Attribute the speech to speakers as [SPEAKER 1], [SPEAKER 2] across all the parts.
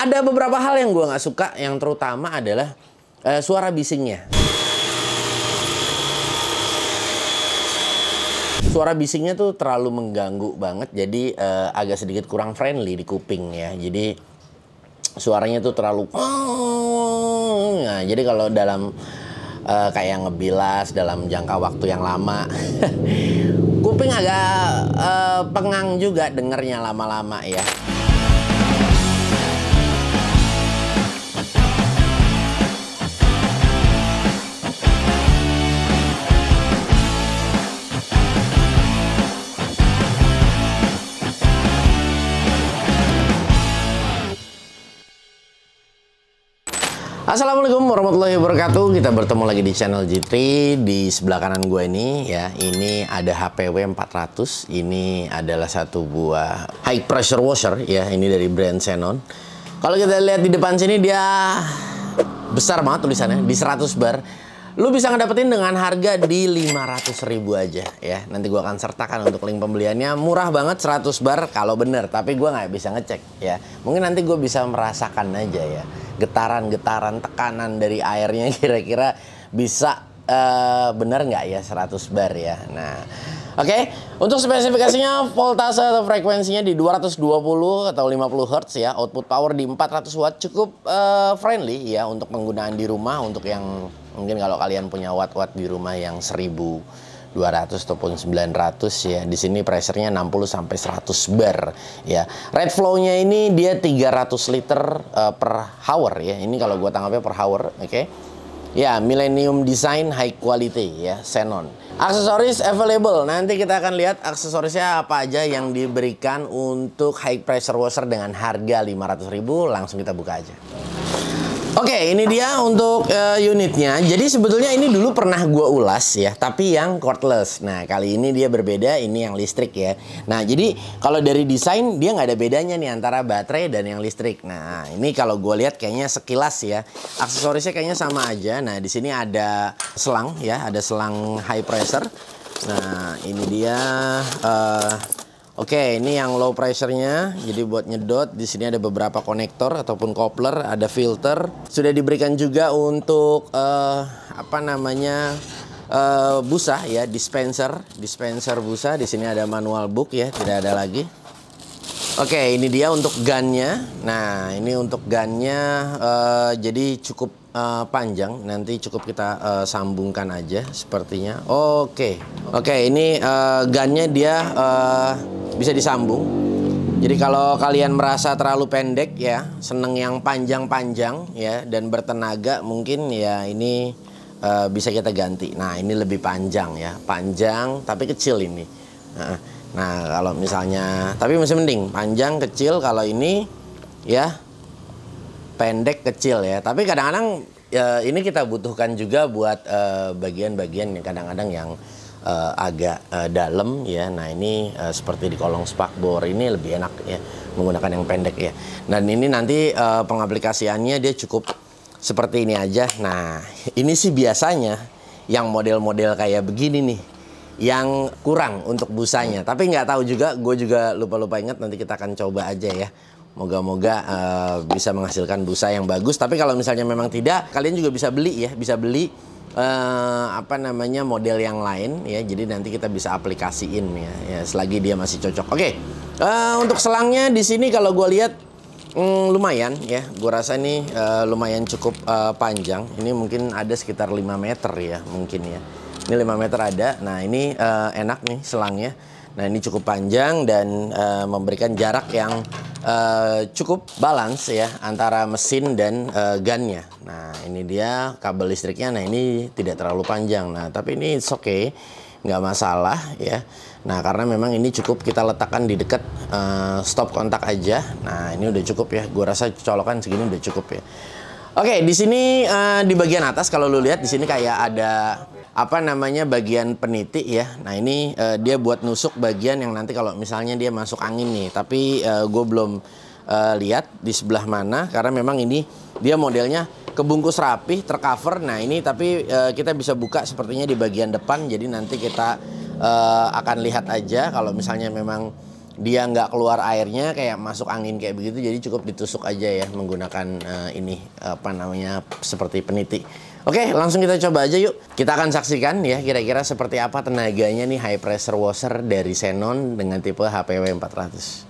[SPEAKER 1] Ada beberapa hal yang gue nggak suka, yang terutama adalah suara bisingnya. Suara bisingnya tuh terlalu mengganggu banget, jadi agak sedikit kurang friendly di kuping ya. Jadi suaranya tuh terlalu nah, jadi kalau dalam kayak ngebilas dalam jangka waktu yang lama kuping agak pengang juga dengernya lama-lama ya. Assalamualaikum warahmatullahi wabarakatuh. Kita bertemu lagi di channel G3. Di sebelah kanan gue ini ya, ini ada HPW 400. Ini adalah satu buah high pressure washer ya, ini dari brand Xenon. Kalau kita lihat di depan sini dia besar banget tulisannya di 100 bar. Lu bisa ngedapetin dengan harga di 500.000 aja ya. Nanti gua akan sertakan untuk link pembeliannya. Murah banget 100 bar kalau bener, tapi gua nggak bisa ngecek ya. Mungkin nanti gue bisa merasakan aja ya, getaran-getaran tekanan dari airnya kira-kira bisa bener nggak ya 100 bar ya. Nah, oke. Untuk spesifikasinya voltase atau frekuensinya di 220 atau 50 Hz ya. Output power di 400 watt, cukup friendly ya untuk penggunaan di rumah. Untuk yang mungkin kalau kalian punya watt-watt di rumah yang 1200 ataupun 900 ya. Di sini pressure-nya 60 sampai 100 bar ya. Rate flow-nya ini dia 300 liter per hour ya. Ini kalau gua tanggapnya per hour, oke. Ya, Millennium Design high quality ya, Xenon. Aksesoris available. Nanti kita akan lihat aksesorisnya apa aja yang diberikan untuk high pressure washer dengan harga 500.000. Langsung kita buka aja. Oke, ini dia untuk unitnya. Jadi sebetulnya ini dulu pernah gua ulas ya, tapi yang cordless. Nah, kali ini dia berbeda, ini yang listrik ya. Nah, jadi kalau dari desain dia nggak ada bedanya nih antara baterai dan yang listrik. Nah, ini kalau gua lihat kayaknya sekilas ya, aksesorisnya kayaknya sama aja. Nah, di sini ada selang ya, ada selang high pressure. Nah, ini dia. Oke, ini yang low pressure-nya. Jadi buat nyedot, di sini ada beberapa konektor ataupun coupler, ada filter. Sudah diberikan juga untuk busa ya, dispenser busa. Di sini ada manual book ya, tidak ada lagi. Oke, ini dia untuk gunnya. Nah, ini untuk gunnya jadi cukup panjang. Nanti cukup kita sambungkan aja sepertinya. Oke, ini gunnya dia bisa disambung. Jadi kalau kalian merasa terlalu pendek ya, seneng yang panjang-panjang ya dan bertenaga, mungkin ya ini bisa kita ganti. Nah, ini lebih panjang ya, panjang tapi kecil ini. Nah, kalau misalnya, tapi masih mending panjang kecil. Kalau ini ya pendek kecil ya. Tapi kadang-kadang ya, ini kita butuhkan juga buat bagian-bagian yang kadang-kadang yang agak dalam ya. Nah, ini seperti di kolong spakbor ini lebih enak ya menggunakan yang pendek ya. Dan ini nanti pengaplikasiannya dia cukup seperti ini aja. Nah, ini sih biasanya yang model-model kayak begini nih yang kurang untuk busanya, tapi nggak tahu juga, gue juga lupa ingat. Nanti kita akan coba aja ya, moga-moga bisa menghasilkan busa yang bagus. Tapi kalau misalnya memang tidak, kalian juga bisa beli ya, model yang lain ya. Jadi nanti kita bisa aplikasiin ya selagi dia masih cocok. Oke, untuk selangnya di sini kalau gue lihat lumayan ya, gue rasa ini lumayan cukup panjang. Ini mungkin ada sekitar 5 meter ya mungkin ya. Ini 5 meter ada. Nah, ini enak nih selangnya. Nah, ini cukup panjang dan memberikan jarak yang cukup balance ya antara mesin dan gunnya. Nah, ini dia kabel listriknya. Nah, ini tidak terlalu panjang. Nah, tapi ini it's okay, nggak masalah ya. Nah, karena memang ini cukup kita letakkan di dekat stop kontak aja. Nah, ini udah cukup ya. Gue rasa colokan segini udah cukup ya. Oke, di sini di bagian atas kalau lu lihat di sini kayak ada bagian peniti ya. Nah, ini dia buat nusuk bagian yang nanti kalau misalnya dia masuk angin nih. Tapi gue belum lihat di sebelah mana, karena memang ini dia modelnya kebungkus rapi, tercover. Nah, ini tapi kita bisa buka sepertinya di bagian depan. Jadi nanti kita akan lihat aja kalau misalnya memang dia nggak keluar airnya kayak masuk angin kayak begitu, jadi cukup ditusuk aja ya menggunakan ini apa namanya seperti peniti. Oke, langsung kita coba aja yuk. Kita akan saksikan ya kira-kira seperti apa tenaganya nih high pressure washer dari Xenon dengan tipe HPW 400.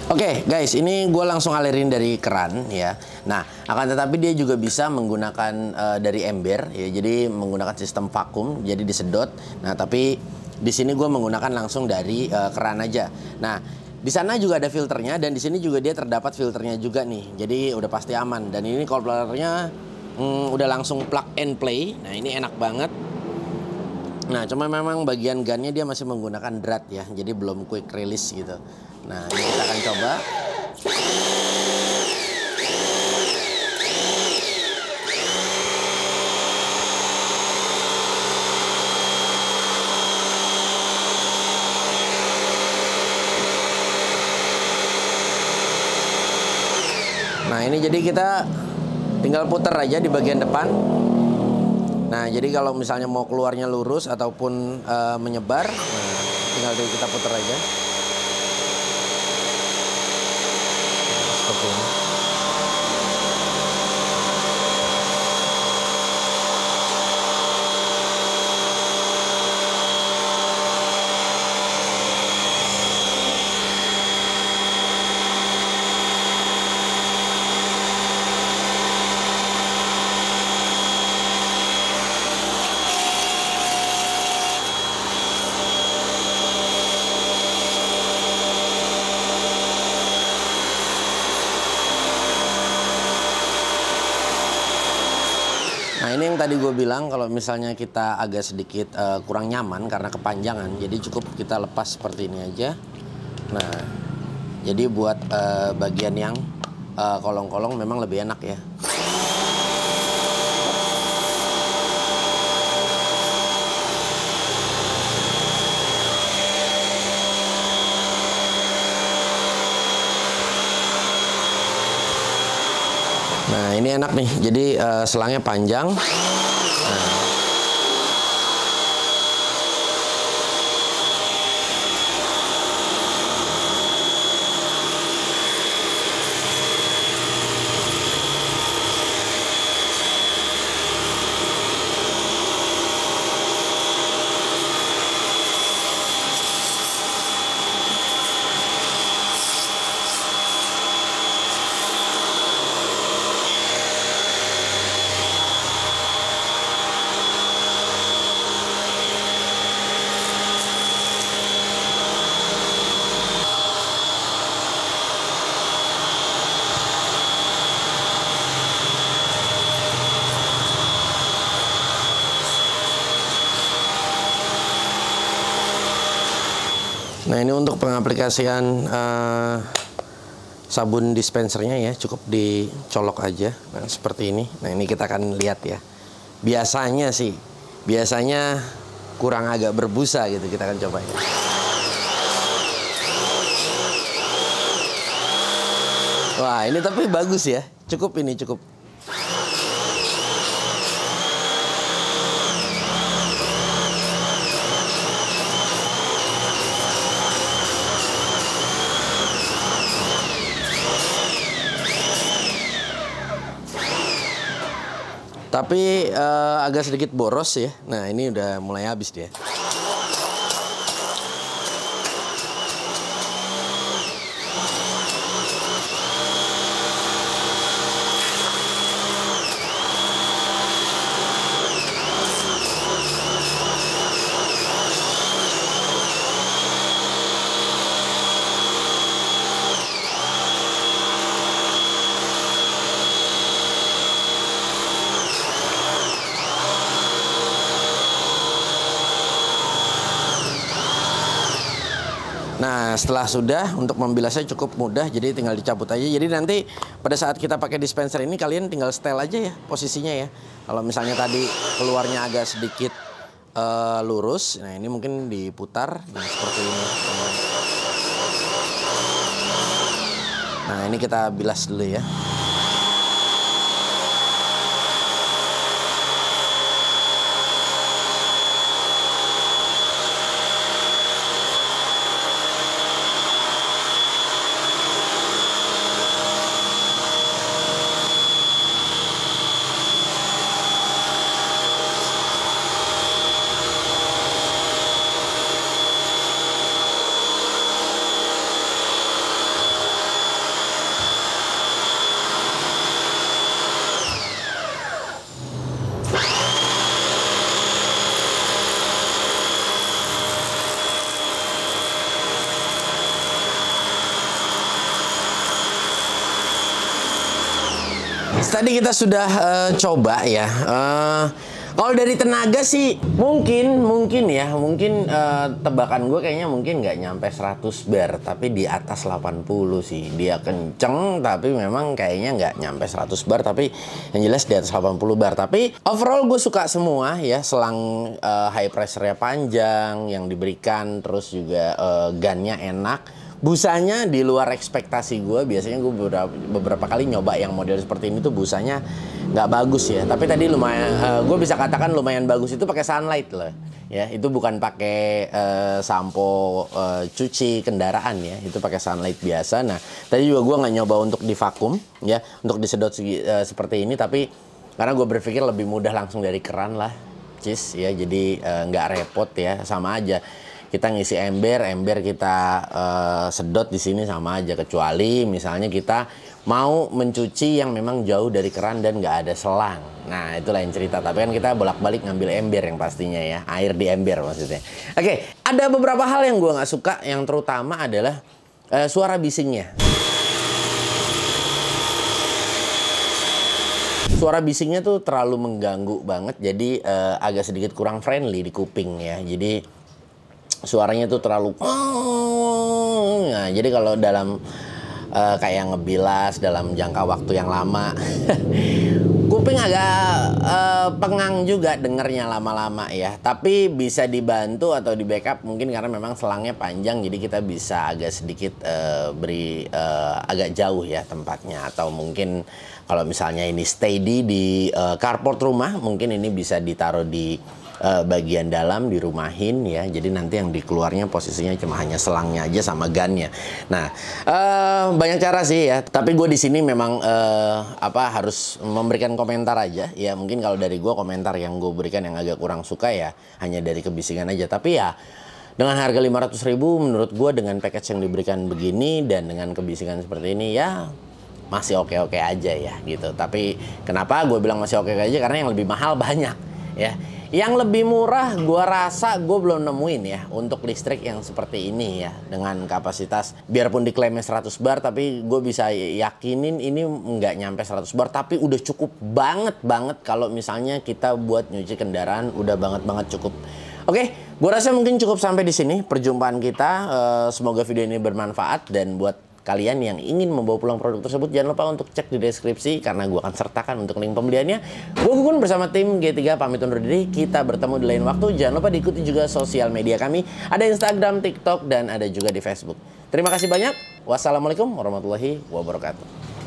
[SPEAKER 1] Oke guys, ini gue langsung alirin dari keran ya. Nah, akan tetapi dia juga bisa menggunakan dari ember ya. Jadi menggunakan sistem vakum, jadi disedot. Nah, tapi di sini gue menggunakan langsung dari keran aja. Nah, di sana juga ada filternya dan di sini juga dia terdapat filternya juga nih. Jadi udah pasti aman. Dan ini couplernya udah langsung plug and play. Nah, ini enak banget. Nah, cuma memang bagian gunnya dia masih menggunakan drat ya. Jadi belum quick release gitu. Nah, ini kita akan coba. Nah, ini jadi kita tinggal putar aja di bagian depan. Nah, jadi kalau misalnya mau keluarnya lurus ataupun menyebar, nah, tinggal kita putar aja. Seperti ini. Nah, ini yang tadi gue bilang kalau misalnya kita agak sedikit kurang nyaman karena kepanjangan, jadi cukup kita lepas seperti ini aja. Nah, jadi buat bagian yang kolong-kolong memang lebih enak ya. Nah, ini enak nih, jadi selangnya panjang. Nah, ini untuk pengaplikasian sabun dispensernya ya, cukup dicolok aja. Nah, seperti ini. Nah, ini kita akan lihat ya. Biasanya sih, biasanya kurang agak berbusa gitu. Kita akan coba ya. Wah, ini tapi bagus ya. Cukup ini, cukup. Tapi agak sedikit boros ya. Nah, ini udah mulai habis dia. Nah, setelah sudah, untuk membilasnya cukup mudah, jadi tinggal dicabut aja. Jadi nanti pada saat kita pakai dispenser ini, kalian tinggal setel aja ya posisinya ya. Kalau misalnya tadi keluarnya agak sedikit lurus, nah ini mungkin diputar, nah seperti ini. Nah, ini kita bilas dulu ya. Tadi kita sudah coba ya. Kalau dari tenaga sih mungkin tebakan gue kayaknya mungkin nggak nyampe 100 bar, tapi di atas 80 sih. Dia kenceng tapi memang kayaknya nggak nyampe 100 bar, tapi yang jelas di atas 80 bar. Tapi overall gue suka semua ya, selang high pressure-nya panjang yang diberikan, terus juga gunnya enak. Busanya di luar ekspektasi gue. Biasanya gue beberapa kali nyoba yang model seperti ini tuh busanya nggak bagus ya. Tapi tadi lumayan, gue bisa katakan lumayan bagus itu pakai Sunlight loh. Ya, itu bukan pakai sampo cuci kendaraan ya. Itu pakai Sunlight biasa. Nah, tadi juga gue nggak nyoba untuk divakum ya, untuk disedot seperti ini. Tapi karena gue berpikir lebih mudah langsung dari keran lah, cis ya. Jadi nggak repot ya, sama aja. Kita ngisi ember kita sedot di sini sama aja, kecuali misalnya kita mau mencuci yang memang jauh dari keran dan nggak ada selang. Nah, itu lain cerita. Tapi kan kita bolak-balik ngambil ember yang pastinya ya, air di ember maksudnya. Oke, ada beberapa hal yang gue nggak suka, yang terutama adalah suara bisingnya. Suara bisingnya tuh terlalu mengganggu banget, jadi agak sedikit kurang friendly di kuping ya. Jadi suaranya tuh terlalu nah, jadi kalau dalam kayak ngebilas dalam jangka waktu yang lama kuping agak pengang juga dengernya lama-lama ya. Tapi bisa dibantu atau di backup mungkin karena memang selangnya panjang, jadi kita bisa agak sedikit beri agak jauh ya tempatnya. Atau mungkin kalau misalnya ini steady di carport rumah, mungkin ini bisa ditaruh di bagian dalam dirumahin ya. Jadi nanti yang dikeluarnya posisinya cuma hanya selangnya aja sama gunnya. Nah, banyak cara sih ya. Tapi gue di sini memang harus memberikan komentar aja ya. Mungkin kalau dari gue komentar yang gue berikan yang agak kurang suka ya hanya dari kebisingan aja. Tapi ya dengan harga 500.000 menurut gue dengan package yang diberikan begini dan dengan kebisingan seperti ini ya masih oke-oke aja ya gitu. Tapi kenapa gue bilang masih oke aja? Karena yang lebih mahal banyak ya. Yang lebih murah gue rasa gue belum nemuin ya untuk listrik yang seperti ini ya, dengan kapasitas biarpun diklaimnya 100 bar, tapi gue bisa yakinin ini nggak nyampe 100 bar, tapi udah cukup banget kalau misalnya kita buat nyuci kendaraan, udah banget cukup. Oke, gue rasa mungkin cukup sampai di sini perjumpaan kita. Semoga video ini bermanfaat, dan buat kalian yang ingin membawa pulang produk tersebut, jangan lupa untuk cek di deskripsi karena gue akan sertakan untuk link pembeliannya. Gue Gugun bersama tim G3 pamit undur diri. Kita bertemu di lain waktu. Jangan lupa diikuti juga sosial media kami. Ada Instagram, TikTok, dan ada juga di Facebook. Terima kasih banyak. Wassalamualaikum warahmatullahi wabarakatuh.